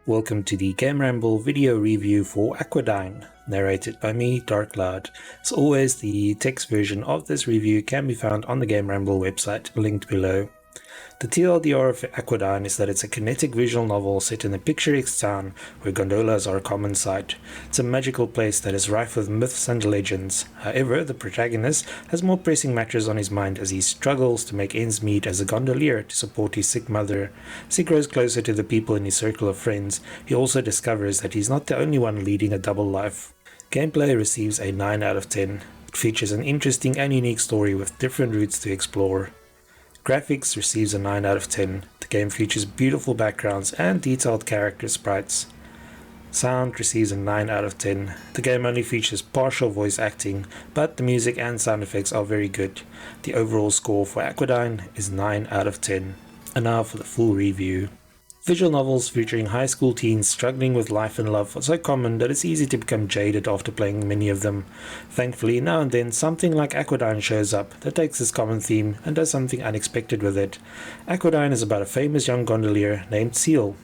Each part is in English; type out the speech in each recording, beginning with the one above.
Welcome to the GameRamble video review for Aquadine, narrated by me, Darkcloud. As always, the text version of this review can be found on the GameRamble website, linked below. The TLDR of Aquadine is that it's a kinetic visual novel set in a picturesque town where gondolas are a common sight. It's a magical place that is rife with myths and legends. However, the protagonist has more pressing matters on his mind as he struggles to make ends meet as a gondolier to support his sick mother. As he grows closer to the people in his circle of friends, he also discovers that he's not the only one leading a double life. Gameplay receives a 9 out of 10. It features an interesting and unique story with different routes to explore. Graphics receives a 9 out of 10. The game features beautiful backgrounds and detailed character sprites. Sound receives a 9 out of 10. The game only features partial voice acting, but the music and sound effects are very good. The overall score for Aquadine is 9 out of 10. And now for the full review. Visual novels featuring high school teens struggling with life and love are so common that it's easy to become jaded after playing many of them. Thankfully, now and then something like Aquadine shows up that takes this common theme and does something unexpected with it. Aquadine is about a famous young gondolier named Seal.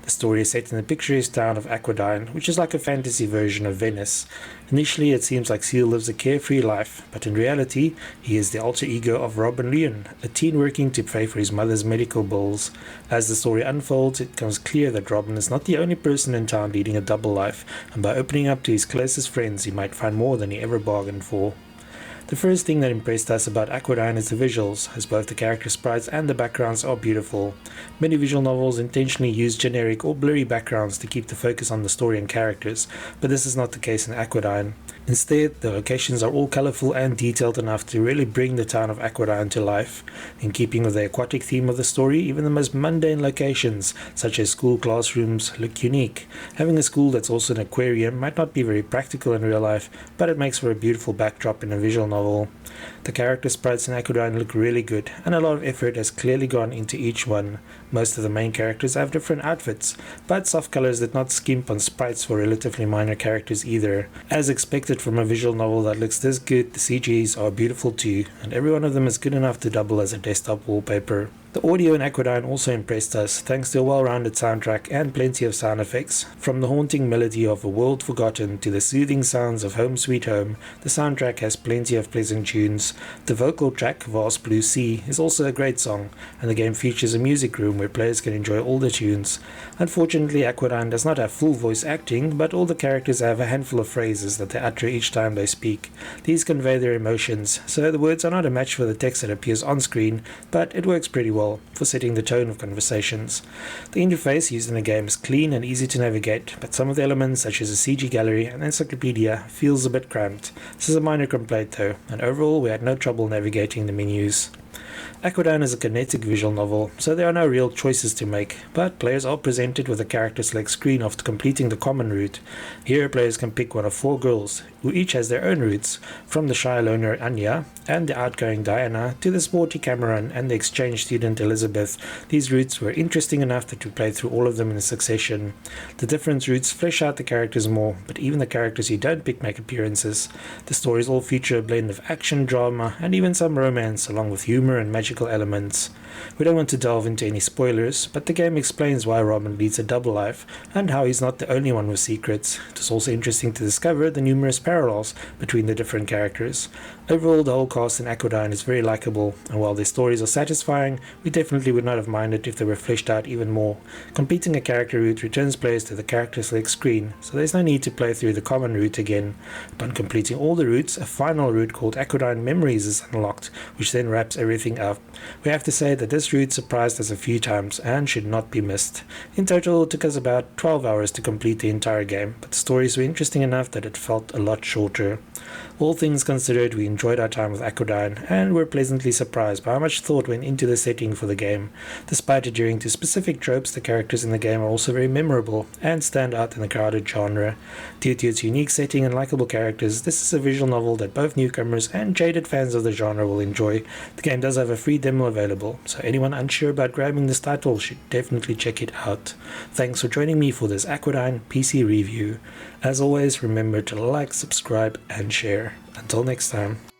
The story is set in the picturesque town of Aquadine, which is like a fantasy version of Venice. Initially, it seems like Seal lives a carefree life, but in reality, he is the alter ego of Robin Leon, a teen working to pay for his mother's medical bills. As the story unfolds, it becomes clear that Robin is not the only person in town leading a double life, and by opening up to his closest friends, he might find more than he ever bargained for. The first thing that impressed us about Aquadine is the visuals, as both the character sprites and the backgrounds are beautiful. Many visual novels intentionally use generic or blurry backgrounds to keep the focus on the story and characters, but this is not the case in Aquadine. Instead, the locations are all colourful and detailed enough to really bring the town of Aquadine to life. In keeping with the aquatic theme of the story, even the most mundane locations, such as school classrooms, look unique. Having a school that's also an aquarium might not be very practical in real life, but it makes for a beautiful backdrop in a visual novel. The character sprites in Aquadine look really good, and a lot of effort has clearly gone into each one. Most of the main characters have different outfits, but soft colors did not skimp on sprites for relatively minor characters either. As expected from a visual novel that looks this good, the CGs are beautiful too, and every one of them is good enough to double as a desktop wallpaper. The audio in Aquadine also impressed us, thanks to a well-rounded soundtrack and plenty of sound effects. From the haunting melody of A World Forgotten to the soothing sounds of Home Sweet Home, the soundtrack has plenty of pleasant tunes. The vocal track, Vast Blue Sea, is also a great song, and the game features a music room where players can enjoy all the tunes. Unfortunately, Aquadine does not have full voice acting, but all the characters have a handful of phrases that they utter each time they speak. These convey their emotions, so the words are not a match for the text that appears on screen, but it works pretty well for setting the tone of conversations. The interface used in the game is clean and easy to navigate, but some of the elements such as a CG gallery and encyclopedia feels a bit cramped. This is a minor complaint though, and overall we had no trouble navigating the menus. Aquadine is a kinetic visual novel, so there are no real choices to make, but players are presented with a character select screen after completing the common route. Here players can pick one of 4 girls, who each has their own routes, from the shy loner Anya and the outgoing Diana to the sporty Cameron and the exchange student Elizabeth. These routes were interesting enough that we played through all of them in succession. The different routes flesh out the characters more, but even the characters you don't pick make appearances. The stories all feature a blend of action, drama, and even some romance, along with humor and magical elements. We don't want to delve into any spoilers, but the game explains why Robin leads a double life and how he's not the only one with secrets. It was also interesting to discover the numerous parallels between the different characters. Overall, the whole cast in Aquadine is very likable, and while their stories are satisfying, we definitely would not have minded if they were fleshed out even more. Completing a character route returns players to the character select screen, so there's no need to play through the common route again. Upon completing all the routes, a final route called Aquadine Memories is unlocked, which then wraps everything up. We have to say that this route surprised us a few times and should not be missed. In total, it took us about 12 hours to complete the entire game, but the stories were interesting enough that it felt a lot shorter. All things considered, we enjoyed our time with Aquadine and were pleasantly surprised by how much thought went into the setting for the game. Despite adhering to specific tropes, the characters in the game are also very memorable and stand out in the crowded genre. Due to its unique setting and likable characters, this is a visual novel that both newcomers and jaded fans of the genre will enjoy. The game does have a free demo available, so anyone unsure about grabbing this title should definitely check it out. Thanks for joining me for this Aquadine PC review. As always, remember to like, subscribe, and share. Until next time.